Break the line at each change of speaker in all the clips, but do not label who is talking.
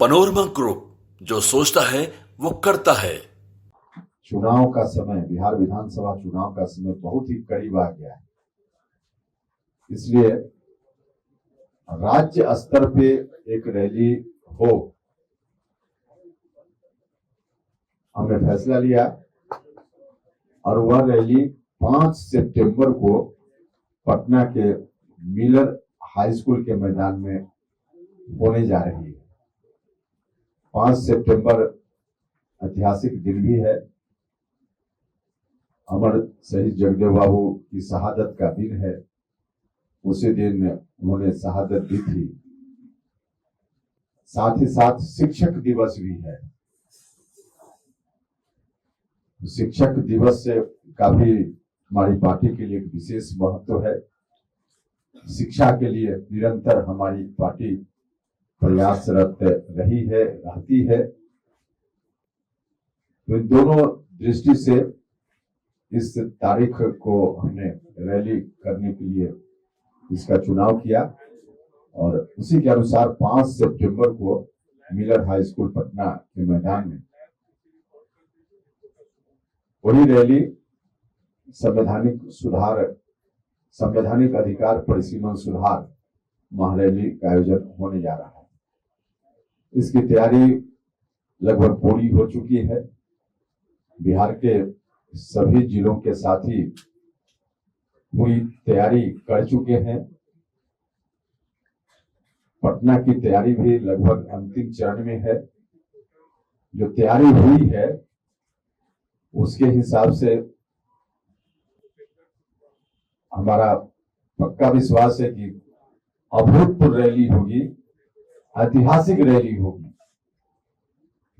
Panorama group, जो सोचता है वो करता है।
चुनाव का समय, बिहार विधानसभा चुनाव का समय बहुत ही करीब आ गया है, इसलिए राज्य स्तर पे एक रैली हो, हमने फैसला लिया और वह रैली 5 सितंबर को पटना के मिलर हाई स्कूल के मैदान में होने जा रही है। 5 सितंबर ऐतिहासिक दिन भी है, अमर शहीद जगदेव बाबू की शहादत का दिन है। उसी दिन उन्होंने शहादत दी थी। साथ ही साथ शिक्षक दिवस भी है। शिक्षक दिवस से का भी हमारी पार्टी के लिए एक विशेष महत्व है। शिक्षा के लिए निरंतर हमारी पार्टी प्रयासरत रही है, रहती है। तो इन दोनों दृष्टि से इस तारीख को हमने रैली करने के लिए इसका चुनाव किया और उसी के अनुसार 5 सितंबर को मिलर हाई स्कूल पटना के मैदान में वही रैली संवैधानिक सुधार, संवैधानिक अधिकार परिसीमन सुधार महारैली का आयोजन होने जा रहा है। इसकी तैयारी लगभग पूरी हो चुकी है। बिहार के सभी जिलों के साथी पूरी तैयारी कर चुके हैं। पटना की तैयारी भी लगभग अंतिम चरण में है। जो तैयारी हुई है उसके हिसाब से हमारा पक्का विश्वास है कि अभूतपूर्व रैली होगी, ऐतिहासिक रैली होगी।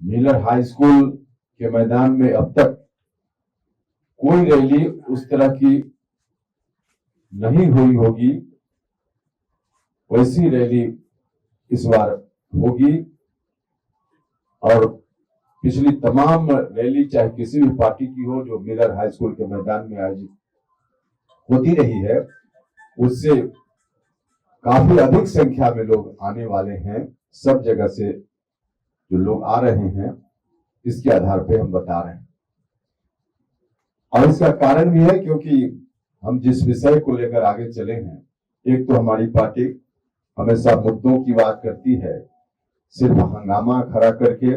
मिलर हाई स्कूल के मैदान में अब तक कोई रैली उस तरह की नहीं हुई होगी, वैसी रैली इस बार होगी। और पिछली तमाम रैली चाहे किसी भी पार्टी की हो जो मिलर हाई स्कूल के मैदान में आयोजित होती रही है, उससे काफी अधिक संख्या में लोग आने वाले हैं। सब जगह से जो लोग आ रहे हैं, इसके आधार पे हम बता रहे हैं। और इसका कारण भी है क्योंकि हम जिस विषय को लेकर आगे चले हैं, एक तो हमारी पार्टी हमेशा मुद्दों की बात करती है, सिर्फ हंगामा खड़ा करके,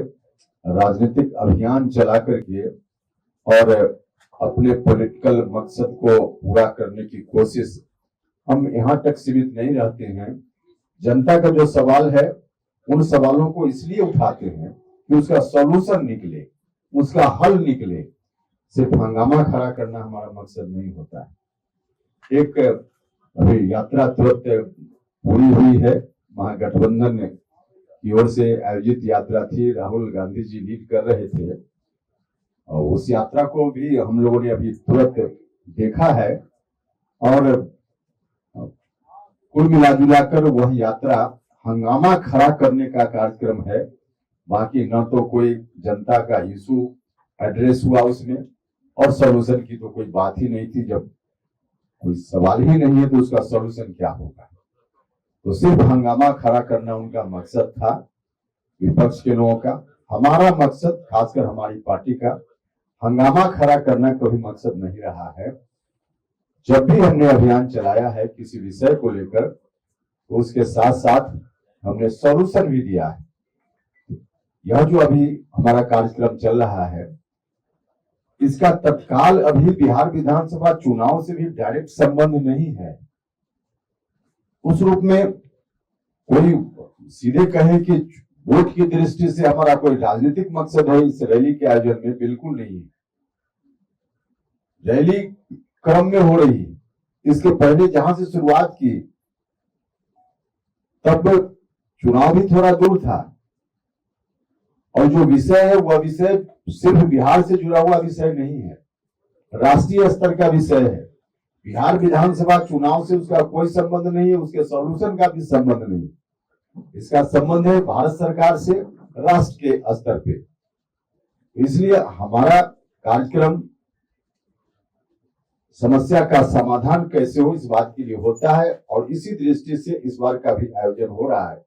राजनीतिक अभियान चला करके और अपने पॉलिटिकल मकसद को पूरा करने की कोशिश, हम यहां तक सीमित नहीं रहते हैं। जनता का जो सवाल है, उन सवालों को इसलिए उठाते हैं कि उसका सॉल्यूशन निकले, उसका हल निकले। सिर्फ हंगामा खड़ा करना हमारा मकसद नहीं होता है। एक अभी यात्रा तुरंत पूरी हुई है, महागठबंधन की ओर से आयोजित यात्रा थी, राहुल गांधी जी लीड कर रहे थे और उस यात्रा को भी हम लोगों ने अभी तुरंत देखा है। और कुल मिलाजुलाकर वह यात्रा हंगामा खड़ा करने का कार्यक्रम है। बाकी न तो कोई जनता का इशू एड्रेस हुआ उसमें, और सॉल्यूशन की तो कोई बात ही नहीं थी। जब कोई सवाल ही नहीं है तो उसका सॉल्यूशन क्या होगा। तो सिर्फ हंगामा खड़ा करना उनका मकसद था, विपक्ष के लोगों का। हमारा मकसद, खासकर हमारी पार्टी का, हंगामा खड़ा करना कभी मकसद नहीं रहा है। जब भी हमने अभियान चलाया है किसी विषय को लेकर, तो उसके साथ साथ हमने सॉल्यूशन भी दिया है। यह जो अभी हमारा कार्यक्रम चल रहा है, इसका तत्काल अभी बिहार विधानसभा चुनाव से भी डायरेक्ट संबंध नहीं है। उस रूप में कोई सीधे कहे कि वोट की दृष्टि से हमारा कोई राजनीतिक मकसद है इस रैली के आयोजन में, बिल्कुल नहीं है। रैली क्रम में हो रही है। इसके पहले जहां से शुरुआत की, तब चुनाव भी थोड़ा दूर था और जो विषय है वह विषय सिर्फ बिहार से जुड़ा हुआ विषय नहीं है, राष्ट्रीय स्तर का विषय है। बिहार विधानसभा चुनाव से उसका कोई संबंध नहीं है, उसके सॉल्यूशन का भी संबंध नहीं। इसका संबंध है भारत सरकार से, राष्ट्र के स्तर पे। इसलिए हमारा कार्यक्रम समस्या का समाधान कैसे हो, इस बात के लिए होता है और इसी दृष्टि से इस बार का भी आयोजन हो रहा है।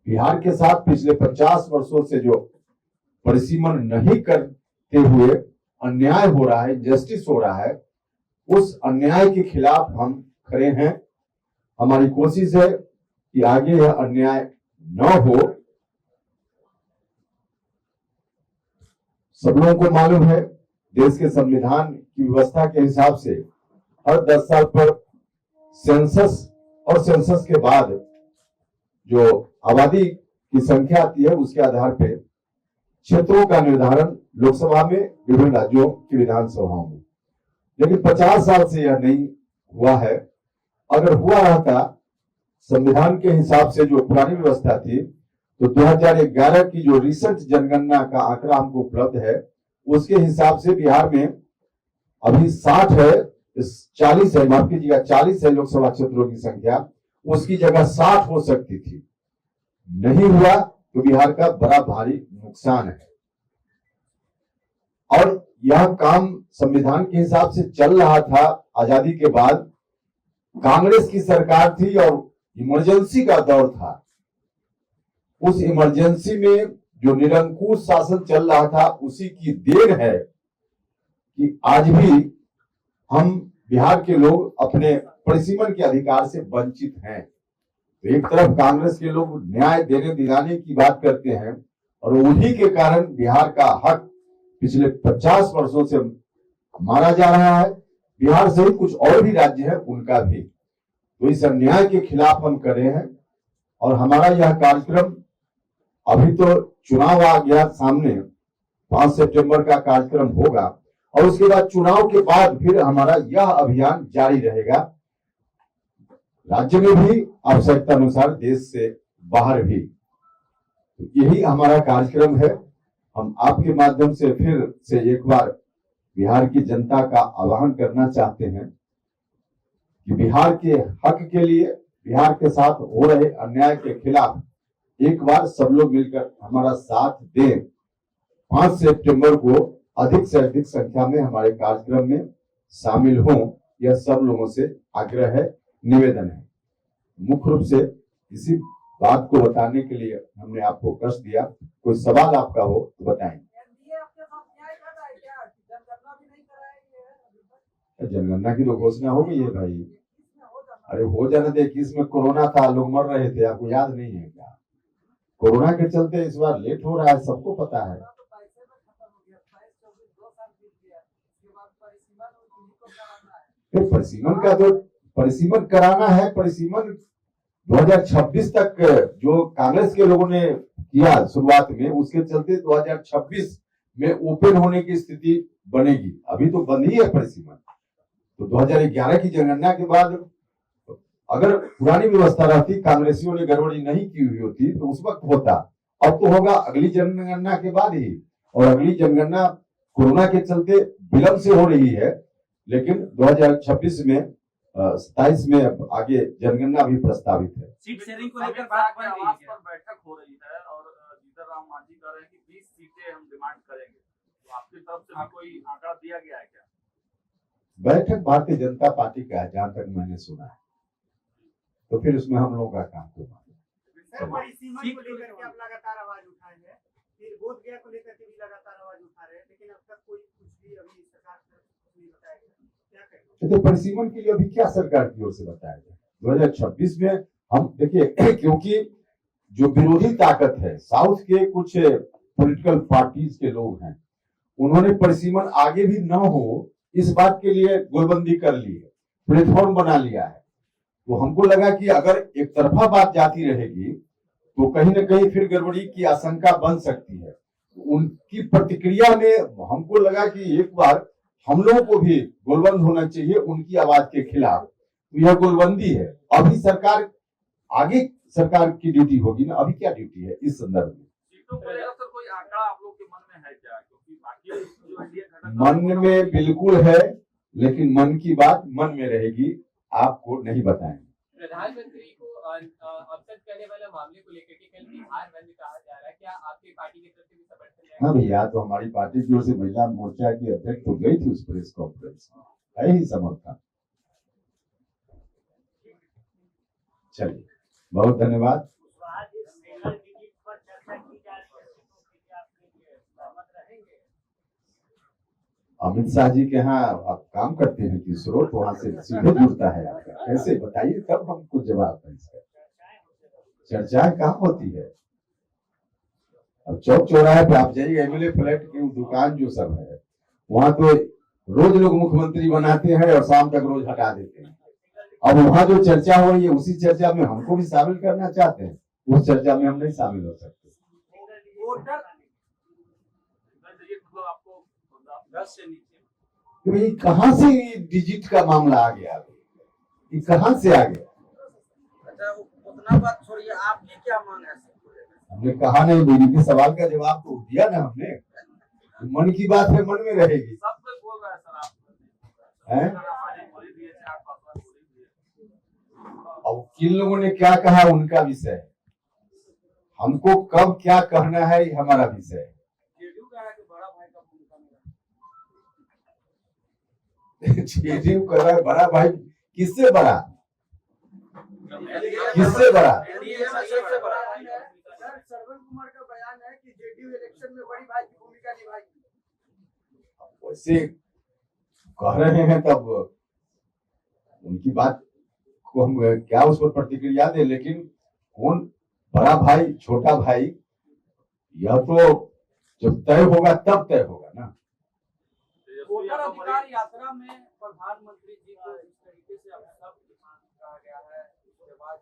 बिहार के साथ पिछले 50 वर्षों से जो परिसीमन नहीं करते हुए अन्याय हो रहा है, जस्टिस हो रहा है, उस अन्याय के खिलाफ हम खड़े हैं। हमारी कोशिश है कि आगे यह अन्याय न हो। सब लोगों को मालूम है, देश के संविधान की व्यवस्था के हिसाब से हर 10 साल पर सेंसस और सेंसस के बाद जो आबादी की संख्या आती है, उसके आधार पर क्षेत्रों का निर्धारण लोकसभा में, विभिन्न राज्यों की विधानसभाओं में। लेकिन 50 साल से यह नहीं हुआ है। अगर हुआ रहता संविधान के हिसाब से, जो पुरानी व्यवस्था थी, तो 2011 की जो रिसेंट जनगणना का आंकड़ा हमको उपलब्ध है, उसके हिसाब से बिहार में अभी 60 है, 40 है, माफ कीजिएगा, 40 है लोकसभा क्षेत्रों की संख्या, उसकी जगह 60 हो सकती थी। नहीं हुआ तो बिहार का बड़ा भारी नुकसान है। और यह काम संविधान के हिसाब से चल रहा था। आजादी के बाद कांग्रेस की सरकार थी और इमरजेंसी का दौर था। उस इमरजेंसी में जो निरंकुश शासन चल रहा था, उसी की देन है कि आज भी हम बिहार के लोग अपने परिसीमन के अधिकार से वंचित हैं। तो एक तरफ कांग्रेस के लोग न्याय देने दिलाने की बात करते हैं, और उन्हीं के कारण बिहार का हक पिछले 50 वर्षों से मारा जा रहा है। बिहार सहित कुछ और भी राज्य हैं, उनका भी। तो इस अन्याय के खिलाफ हम कर रहे हैं। और हमारा यह कार्यक्रम, अभी तो चुनाव आ गया सामने, 5 सितंबर का कार्यक्रम होगा, और उसके बाद चुनाव के बाद फिर हमारा यह अभियान जारी रहेगा, राज्य में भी, आवश्यकता अनुसार देश से बाहर भी। तो यही हमारा कार्यक्रम है। हम आपके माध्यम से फिर से एक बार बिहार की जनता का आह्वान करना चाहते हैं कि बिहार के हक के लिए, बिहार के साथ हो रहे अन्याय के खिलाफ एक बार सब लोग मिलकर हमारा साथ दें। 5 सितंबर को अधिक से अधिक संख्या में हमारे कार्यक्रम में शामिल हों, यह सब लोगों से आग्रह है, निवेदन है। मुख्य रूप से इसी बात को बताने के लिए हमने आपको कष्ट दिया। कोई सवाल आपका हो तो बताएं। जनगणना की तो घोषणा हो गई है भाई। अरे हो जाने दे, इसमें कोरोना था, लोग मर रहे थे, आपको याद नहीं है क्या? कोरोना के चलते इस बार लेट हो रहा है, सबको पता है। परिसीमन का जो परिसीमन कराना है, परिसीमन 2026 तक जो कांग्रेस के लोगों ने किया शुरुआत में, उसके चलते 2026 में ओपन होने की स्थिति बनेगी। अभी तो बंद ही है परिसीमन। तो 2011 की जनगणना के बाद अगर पुरानी व्यवस्था रहती, कांग्रेसियों ने गड़बड़ी नहीं की हुई होती, तो उस वक्त होता। अब तो होगा अगली जनगणना के बाद ही, और अगली जनगणना कोरोना के चलते विलंब से हो रही है, लेकिन 2026 में 27 में आगे जनगणना भी प्रस्तावित है।
सीट शेयरिंग को लेकर बात बन रही है, बैठक हो रही है, और जीतन राम मांझी कह रहे हैं कि 20 सीटें हम डिमांड करेंगे। तो आपकी तरफ से भी कोई आंकड़ा दिया गया है क्या?
बैठक भारतीय जनता पार्टी का है, जहां तक मैंने सुना है, तो फिर उसमें हम लोगों का काम होगा।
सीट को लेकर के आप लगातार आवाज उठाए हैं, फिर बोध गया को लेकर के भी लगातार आवाज उठा रहे हैं, लेकिन अब तक कोई कुछ भी अभी सरकार नहीं बताया गया। क्या कहेंगे?
तो परिसीमन के लिए अभी क्या सरकार की ओर से बताया गया? 2026 में हम देखिए, क्योंकि जो विरोधी ताकत है, साउथ के कुछ पॉलिटिकल पार्टीज के लोग हैं, उन्होंने परिसीमन आगे भी न हो इस बात के लिए गोलबंदी कर ली है, प्लेटफॉर्म बना लिया है। तो हमको लगा कि अगर एक तरफा बात जाती रहेगी तो कहीं ना कहीं फिर गड़बड़ी की आशंका बन सकती है। उनकी प्रतिक्रिया में हमको लगा कि एक बार हम लोगों को भी गोलबंद होना चाहिए उनकी आवाज के खिलाफ। तो यह गोलबंदी है। अभी सरकार, आगे सरकार की ड्यूटी होगी ना, अभी क्या ड्यूटी है इस संदर्भ में?
सीटों को लेकर सर कोई आंकड़ा आप लोग के मन में है क्या? क्योंकि बाकी जो इंडिया घटक
मन में बिल्कुल है, लेकिन मन की बात मन में रहेगी, आपको नहीं बताएंगे।
प्रधानमंत्री को अपसेट करने वाला मामले को लेकर के कल बिहार बंद कहा जा रहा है, क्या आपकी पार्टी की तरफ से भी समर्थन है?
हाँ भैया, तो हमारी पार्टी की ओर से महिला मोर्चा की अध्यक्ष तो गई थी उस प्रेस कॉन्फ्रेंस में, है ही समर्थन। चलिए, बहुत धन्यवाद। अमित शाह जी के यहाँ आप काम करते हैं कि स्रोत वहां से सीधे जुड़ता है आपका, कैसे बताइए, तब हमको जवाब है इसका। चर्चाएं कहाँ होती है? अब चौक चौराहे पे आप जाइए, एमएलए फ्लैट की दुकान जो सब है, वहां तो रोज लोग मुख्यमंत्री बनाते हैं और शाम तक रोज हटा देते हैं। अब वहां जो चर्चा हो रही है उसी चर्चा में हमको भी शामिल करना चाहते हैं, उस चर्चा में हम नहीं शामिल हो सकते।
वोटर
ये मतलब आपको 10 से नीचे
तो ये कहाँ से ये डिजिट का मामला आ गया? ये कहाँ से आ गया?
अच्छा उतना बात छोड़िए, आपकी क्या मांग है?
हमने कहा नहीं, मेरी के सवाल का जवाब तो दिया ना हमने। मन की बात है, मन में रहेगी।
सब कोई बोल रहा है सर, आप
हैं?
बोली दिए, चार पांच बोली दिए।
अब किन लोगों ने क्या कहा उनका विषय है, हमको कब क्या कहना है ये हमारा विषय है।
जेडीयू कह रहा है कि बड़ा भाई का भूमिका निभा।
जेडीयू कह रहा है बड़ा भाई, किससे बड़ा? किससे बड़ा?
एनडीए में सबसे बड़ा।
सर श्रवण कुमार का बयान है कि जेडीयू इलेक्शन में बड़ी भाई की भूमिका निभाएगी।
वैसे कह रहे हैं तब उनकी बात को हम क्या उस पर प्रतिक्रिया दें, लेकिन कौन बड़ा भाई छोटा भाई, यह तो जब तय होगा तब तय होगा ना।
वोटर अधिकार यात्रा में प्रधानमंत्री जी को इस तरीके से अब सब कहा गया है, उसके बाद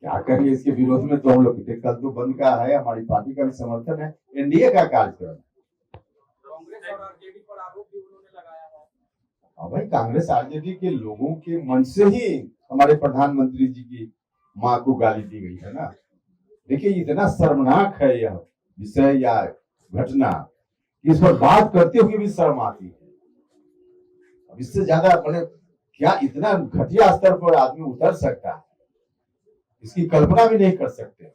क्या करेंगे इसके विरोध में? तो हम लोग कल तो बंद का है, हमारी पार्टी का भी समर्थन है, एनडीए का कार्यक्रम।
कांग्रेस और आरजेडी पर आरोप भी उन्होंने लगाया है।
अब भाई कांग्रेस आरजेडी के लोगों के मन से ही हमारे प्रधानमंत्री जी की मां को गाली दी गई है ना। देखिए इतना शर्मनाक है यह विषय या घटना, इस पर बात करते हुए भी शर्म आती है। अब इससे ज्यादा मैंने क्या इतना घटिया स्तर पर आदमी उतर सकता है, इसकी कल्पना भी नहीं कर सकते।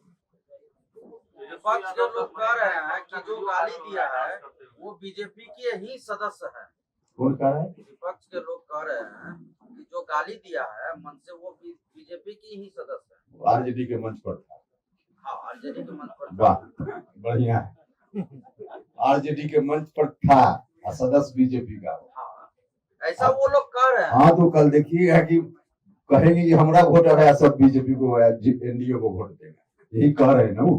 विपक्ष के लोग कह रहे हैं कि जो गाली दिया है वो बीजेपी के ही सदस्य है।
कौन कह रहा है?
विपक्ष के लोग कह रहे हैं कि जो गाली दिया है मन से वो बीजेपी की ही सदस्य है।
आरजेडी के मंच पर था।
हाँ आरजेडी के मंच पर।
वाह बढ़िया है, आरजेडी के मंच पर था और सदस्य बीजेपी का।
हाँ ऐसा वो लोग कह रहे हैं।
हाँ तो कल देखिएगा कि कहेंगे कि हमारा वोटर है, सब बीजेपी को एनडीए को वोट देगा, यही कह रहे हैं ना वो।